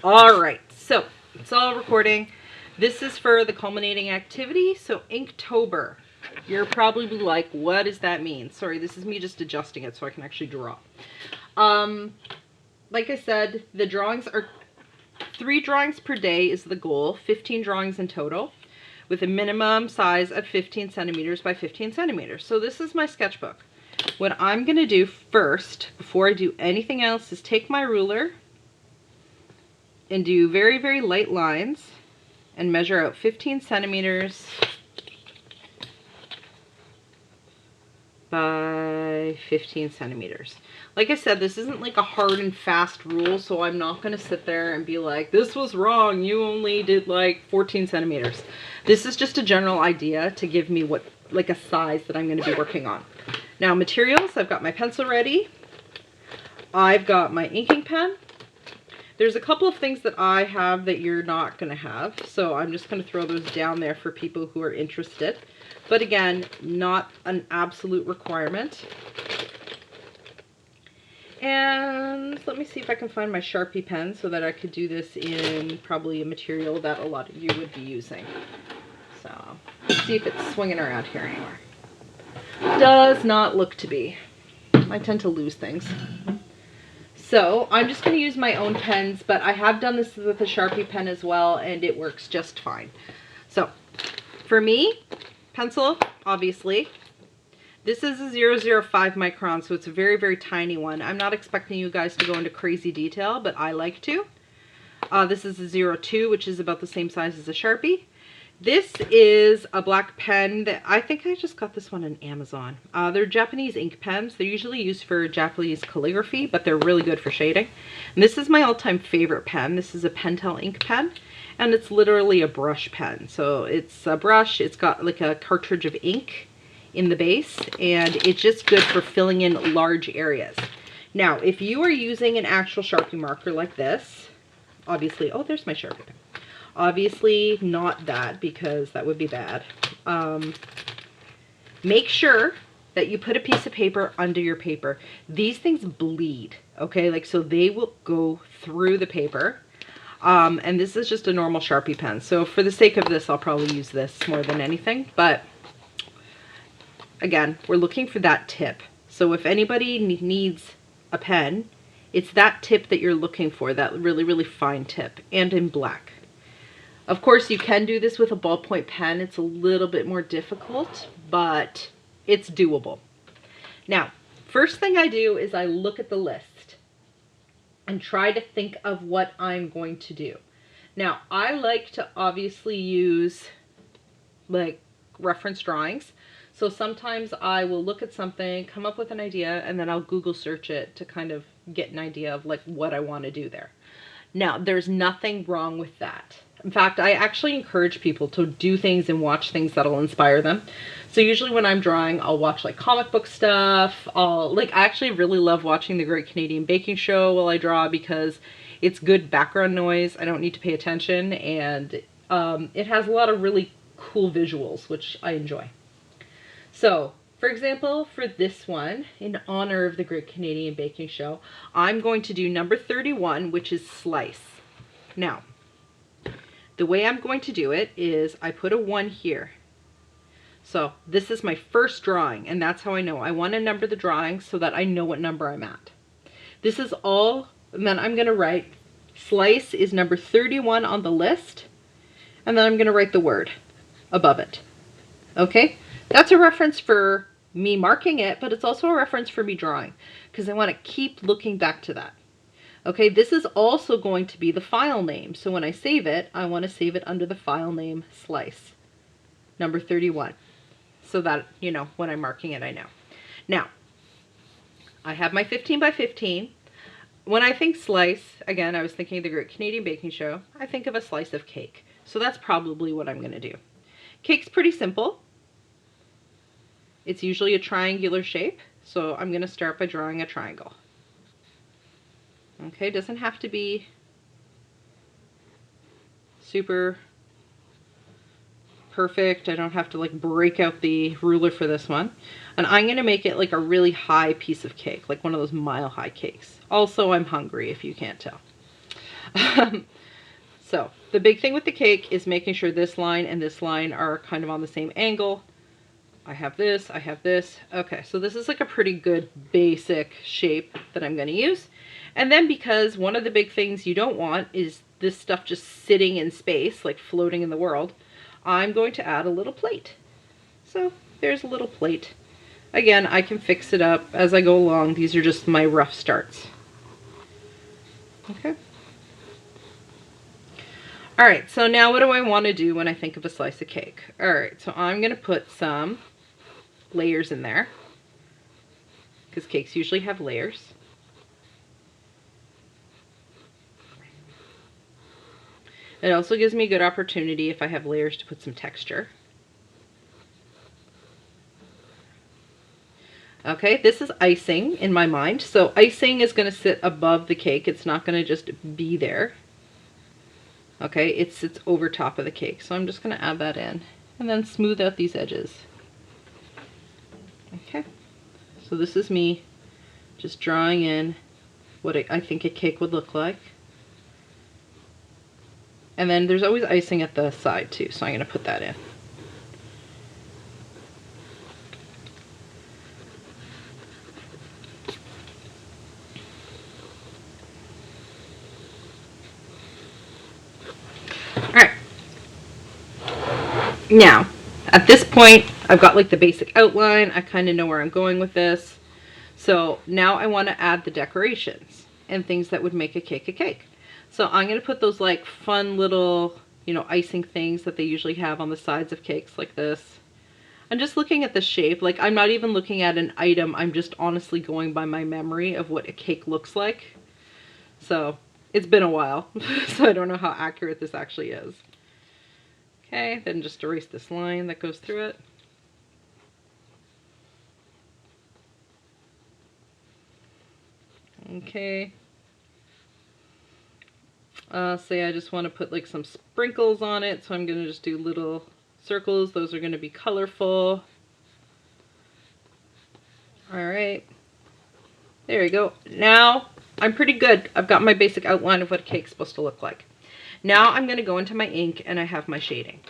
All right, so it's all recording. This is for the culminating activity. So Inktober. You're probably like, what does that mean? Sorry, this is me just adjusting it so I can actually draw. Like I said, the drawings are 3 drawings per day is the goal, 15 drawings in total, with a minimum size of 15 centimeters by 15 centimeters. So this is my sketchbook. What I'm going to do first, before I do anything else, is take my ruler and do very, very light lines and measure out 15 centimeters by 15 centimeters. Like I said, this isn't like a hard and fast rule, so I'm not going to sit there and be like, this was wrong, you only did like 14 centimeters. This is just a general idea to give me what, like a size that I'm going to be working on. Now materials, I've got my pencil ready. I've got my inking pen. There's a couple of things that I have that you're not going to have, so I'm just going to throw those down there for people who are interested. But again, not an absolute requirement. And let me see if I can find my Sharpie pen so that I could do this in probably a material that a lot of you would be using. So let's see if it's swinging around here anywhere. Does not look to be. I tend to lose things. So I'm just going to use my own pens, but I have done this with a Sharpie pen as well, and it works just fine. So for me, pencil, obviously. This is a 0.05 micron, so it's a very, very tiny one. I'm not expecting you guys to go into crazy detail, but I like to. This is a 0.2, which is about the same size as a Sharpie. This is a black pen that I think I just got this one on Amazon. They're Japanese ink pens. They're usually used for Japanese calligraphy, but they're really good for shading. And this is my all-time favorite pen. This is a Pentel ink pen, and it's literally a brush pen. So it's a brush, it's got like a cartridge of ink in the base, and it's just good for filling in large areas. Now, if you are using an actual Sharpie marker like this, obviously, oh, there's my Sharpie pen. Obviously not that, because that would be bad. Make sure that you put a piece of paper under your paper. These things bleed, okay? Like, so they will go through the paper. And this is just a normal Sharpie pen. So for the sake of this, I'll probably use this more than anything. But again, we're looking for that tip. So if anybody needs a pen, it's that tip that you're looking for, that really, really fine tip, and in black. Of course, you can do this with a ballpoint pen. It's a little bit more difficult, but it's doable. Now, first thing I do is I look at the list and try to think of what I'm going to do. Now, I like to obviously use like reference drawings. So sometimes I will look at something, come up with an idea, and then I'll Google search it to kind of get an idea of like what I want to do there. Now, there's nothing wrong with that. In fact, I actually encourage people to do things and watch things that'll inspire them. So usually when I'm drawing, I'll watch like comic book stuff. I actually really love watching the Great Canadian Baking Show while I draw, because it's good background noise. I don't need to pay attention, and it has a lot of really cool visuals, which I enjoy. So, for example, for this one, in honor of the Great Canadian Baking Show, I'm going to do number 31, which is slice. Now, the way I'm going to do it is I put a 1 here. So this is my first drawing, and that's how I know. I want to number the drawings so that I know what number I'm at. This is all, and then I'm going to write slice is number 31 on the list, and then I'm going to write the word above it. Okay? That's a reference for me marking it, but it's also a reference for me drawing, because I want to keep looking back to that. Okay, this is also going to be the file name. So when I save it, I want to save it under the file name slice, number 31. So that, you know, when I'm marking it, I know. Now, I have my 15 by 15. When I think slice, again, I was thinking of the Great Canadian Baking Show, I think of a slice of cake. So that's probably what I'm going to do. Cake's pretty simple. It's usually a triangular shape, so I'm going to start by drawing a triangle. Okay, doesn't have to be super perfect. I don't have to like break out the ruler for this one. And I'm going to make it like a really high piece of cake, like one of those mile-high cakes. Also, I'm hungry, if you can't tell. So the big thing with the cake is making sure this line and this line are kind of on the same angle. I have this, I have this. Okay, so this is like a pretty good basic shape that I'm going to use. And then, because one of the big things you don't want is this stuff just sitting in space, like floating in the world, I'm going to add a little plate. So there's a little plate. Again, I can fix it up as I go along. These are just my rough starts. Okay. All right, so now what do I want to do when I think of a slice of cake? All right, so I'm going to put some layers in there, because cakes usually have layers. It also gives me a good opportunity, if I have layers, to put some texture. Okay, this is icing in my mind. So icing is going to sit above the cake. It's not going to just be there. Okay, it sits over top of the cake. So I'm just going to add that in and then smooth out these edges. Okay, so this is me just drawing in what I think a cake would look like. And then there's always icing at the side too, so I'm going to put that in. Alright. Now, at this point, I've got like the basic outline. I kind of know where I'm going with this. So now I want to add the decorations and things that would make a cake a cake. So I'm going to put those like fun little, icing things that they usually have on the sides of cakes like this. I'm just looking at the shape. Like, I'm not even looking at an item. I'm just honestly going by my memory of what a cake looks like. So it's been a while, so I don't know how accurate this actually is. Okay, then just erase this line that goes through it. Okay. Say I just want to put like some sprinkles on it, so I'm going to just do little circles. Those are going to be colorful. Alright. There you go. Now I'm pretty good. I've got my basic outline of what a cake's supposed to look like. Now I'm going to go into my ink and I have my shading.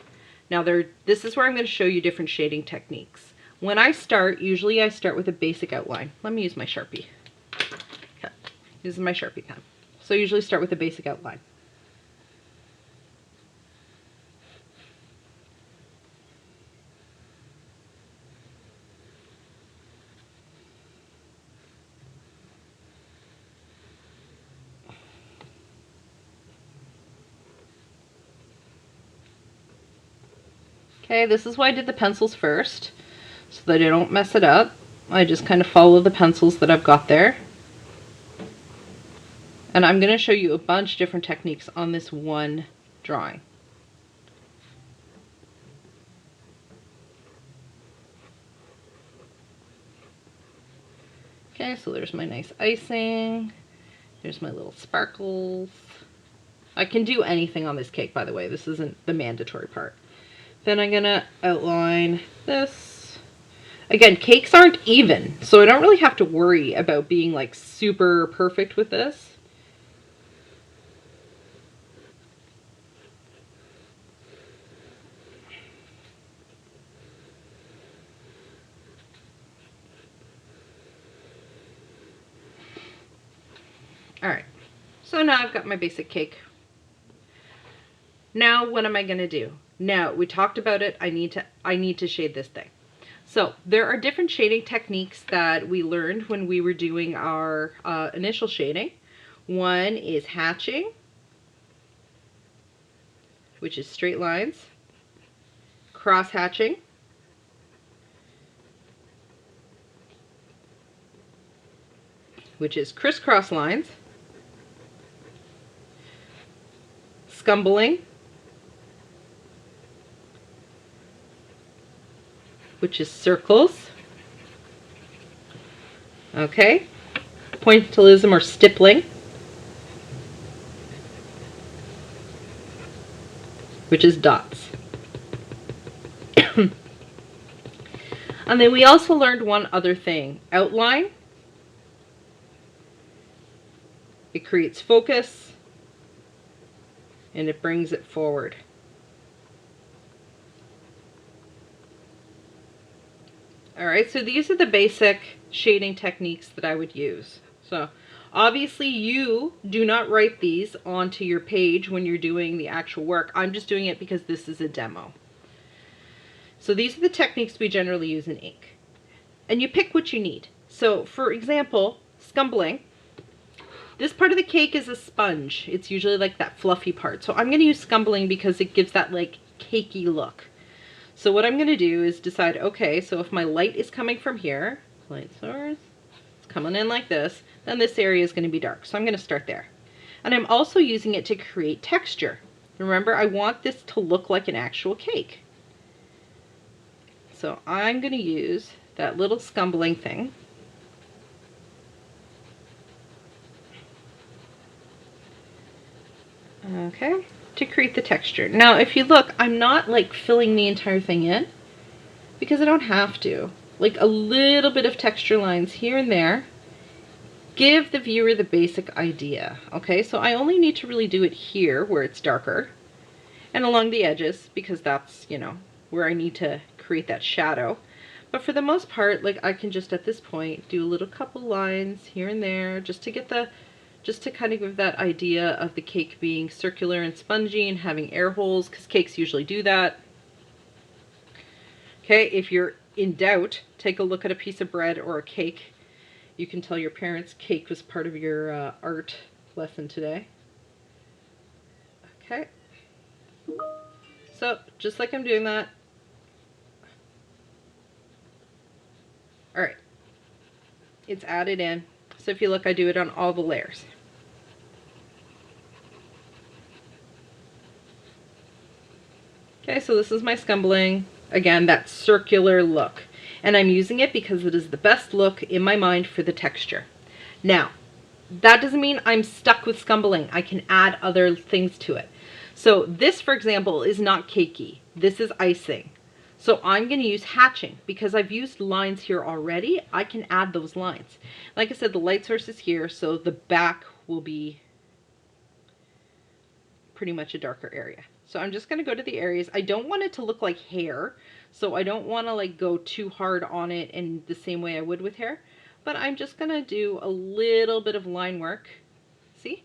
Now this is where I'm going to show you different shading techniques. When I start, usually I start with a basic outline. Let me use my Sharpie. Okay. This is my Sharpie pen. So I usually start with a basic outline. Okay, this is why I did the pencils first, so that I don't mess it up. I just kind of follow the pencils that I've got there. And I'm going to show you a bunch of different techniques on this one drawing. Okay, so there's my nice icing. There's my little sparkles. I can do anything on this cake, by the way. This isn't the mandatory part. Then I'm going to outline this. Again, cakes aren't even, so I don't really have to worry about being like super perfect with this. Alright, so now I've got my basic cake. Now what am I going to do? Now, we talked about it, I need to shade this thing. So there are different shading techniques that we learned when we were doing our initial shading. One is hatching, which is straight lines, cross hatching, which is crisscross lines, scumbling, which is circles. Okay, pointillism or stippling, which is dots. And then we also learned one other thing. Outline. It creates focus. and it brings it forward. Alright, so these are the basic shading techniques that I would use. So obviously you do not write these onto your page when you're doing the actual work. I'm just doing it because this is a demo. So these are the techniques we generally use in ink. And you pick what you need. So for example, scumbling. This part of the cake is a sponge. It's usually like that fluffy part. So I'm going to use scumbling because it gives that like cakey look. So what I'm going to do is decide, okay, so if my light is coming from here, light source, it's coming in like this, then this area is going to be dark. So I'm going to start there. And I'm also using it to create texture. Remember, I want this to look like an actual cake. So I'm going to use that little scumbling thing. Okay, to create the texture. Now, if you look, I'm not like filling the entire thing in because I don't have to. Like a little bit of texture lines here and there give the viewer the basic idea. Okay, so I only need to really do it here where it's darker and along the edges because that's, you know, where I need to create that shadow. But for the most part, like I can just at this point do a little couple lines here and there just to get the just to kind of give that idea of the cake being circular and spongy and having air holes, because cakes usually do that. Okay, if you're in doubt, take a look at a piece of bread or a cake. You can tell your parents cake was part of your art lesson today. Okay, so just like I'm doing that. All right, it's added in. So if you look, I do it on all the layers. Okay, so this is my scumbling. Again, that circular look. And I'm using it because it is the best look in my mind for the texture. Now, that doesn't mean I'm stuck with scumbling. I can add other things to it. So this, for example, is not cakey. This is icing. So I'm going to use hatching because I've used lines here already. I can add those lines. Like I said, the light source is here, so the back will be pretty much a darker area. So I'm just going to go to the areas. I don't want it to look like hair, so I don't want to like go too hard on it in the same way I would with hair, but I'm just going to do a little bit of line work, see,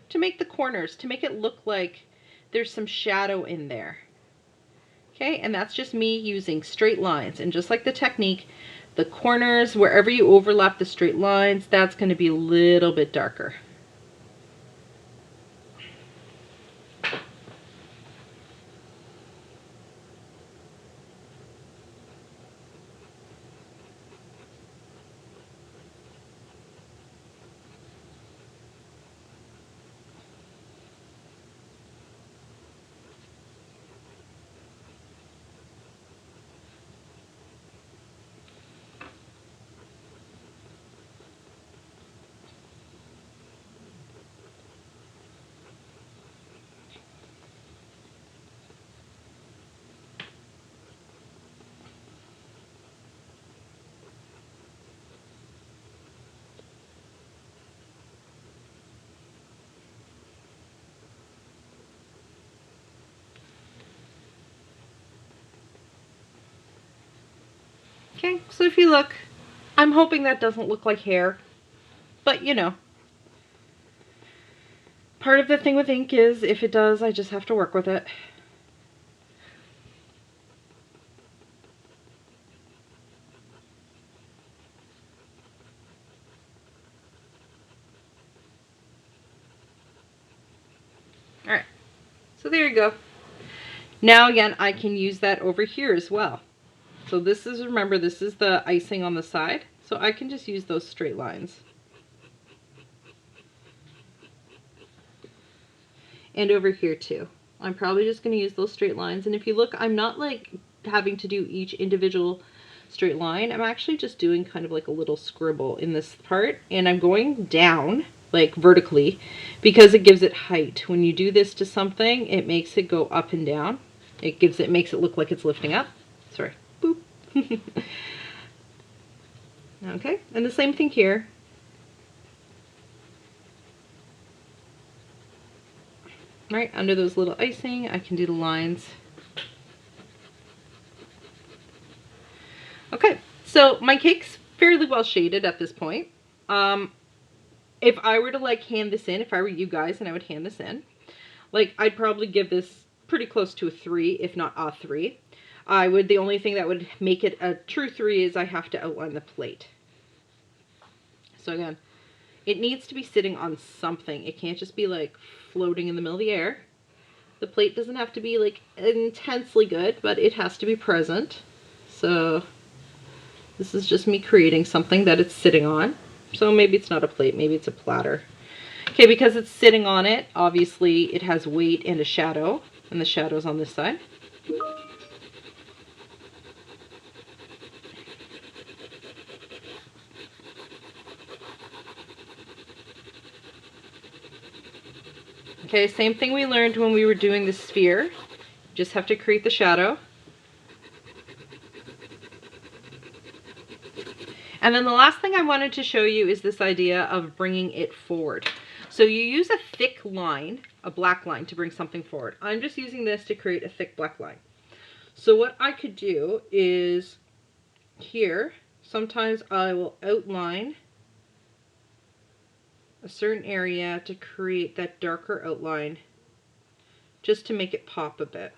to make the corners, to make it look like there's some shadow in there. Okay, and that's just me using straight lines, and just like the technique, the corners, wherever you overlap the straight lines, that's going to be a little bit darker. Okay, so if you look, I'm hoping that doesn't look like hair, but you know, part of the thing with ink is if it does, I just have to work with it. All right, so there you go. Now again, I can use that over here as well. So this is, remember, this is the icing on the side. So I can just use those straight lines. And over here too. I'm probably just going to use those straight lines. And if you look, I'm not like having to do each individual straight line. I'm actually just doing kind of like a little scribble in this part. And I'm going down, like vertically, because it gives it height. When you do this to something, it makes it go up and down. It makes it look like it's lifting up. Sorry. Boop. Okay, and the same thing here. right under those little icing. I can do the lines. Okay, so my cake's fairly well shaded at this point. If I were to like hand this in, if I were you guys and I would hand this in, like I'd probably give this pretty close to a 3, if not a 3. The only thing that would make it a true 3 is I have to outline the plate. So again, it needs to be sitting on something. It can't just be like floating in the middle of the air. The plate doesn't have to be like intensely good, but it has to be present. So this is just me creating something that it's sitting on. So maybe it's not a plate, maybe it's a platter. Okay, because it's sitting on it, obviously it has weight and a shadow, and the shadow's on this side. Okay, same thing we learned when we were doing the sphere. Just have to create the shadow. And then the last thing I wanted to show you is this idea of bringing it forward. So you use a thick line, a black line, to bring something forward. I'm just using this to create a thick black line. So what I could do is here, sometimes I will outline a certain area to create that darker outline just to make it pop a bit.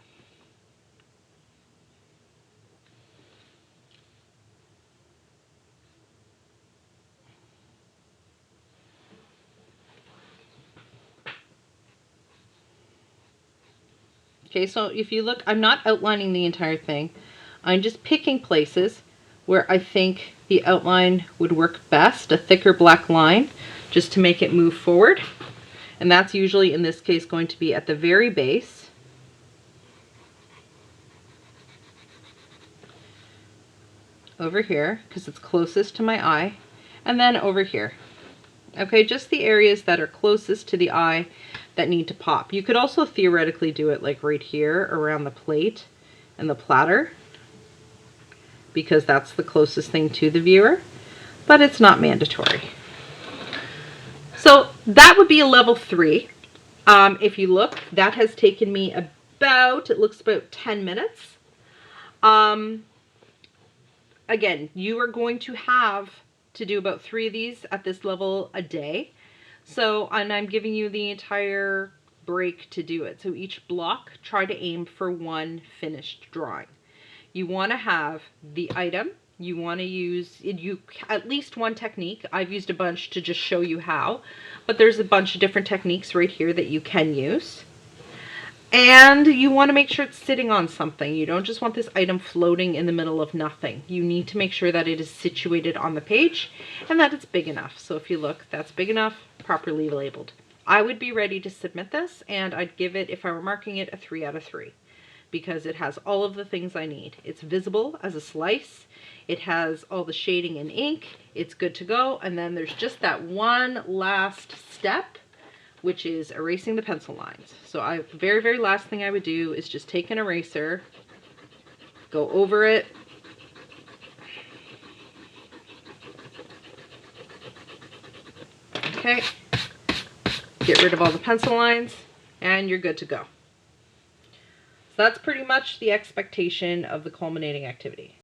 Okay, so if you look, I'm not outlining the entire thing. I'm just picking places where I think the outline would work best, a thicker black line, just to make it move forward. And that's usually, in this case, going to be at the very base. Over here, because it's closest to my eye. And then over here. Okay, just the areas that are closest to the eye that need to pop. You could also theoretically do it like right here around the plate and the platter, because that's the closest thing to the viewer, but it's not mandatory. So that would be a level 3. If you look, that has taken me about, it looks about 10 minutes. Again, you are going to have to do about 3 of these at this level a day. So, and I'm giving you the entire break to do it. So each block, try to aim for 1 finished drawing. You want to have the item. You want to use at least 1 technique. I've used a bunch to just show you how, but there's a bunch of different techniques right here that you can use. And you want to make sure it's sitting on something. You don't just want this item floating in the middle of nothing. You need to make sure that it is situated on the page and that it's big enough. So if you look, that's big enough, properly labeled. I would be ready to submit this, and I'd give it, if I were marking it, a 3 out of 3. Because it has all of the things I need. It's visible as a slice. It has all the shading and ink. It's good to go. And then there's just that one last step, which is erasing the pencil lines. So the very, very last thing I would do is just take an eraser, go over it, okay, get rid of all the pencil lines, and you're good to go. So that's pretty much the expectation of the culminating activity.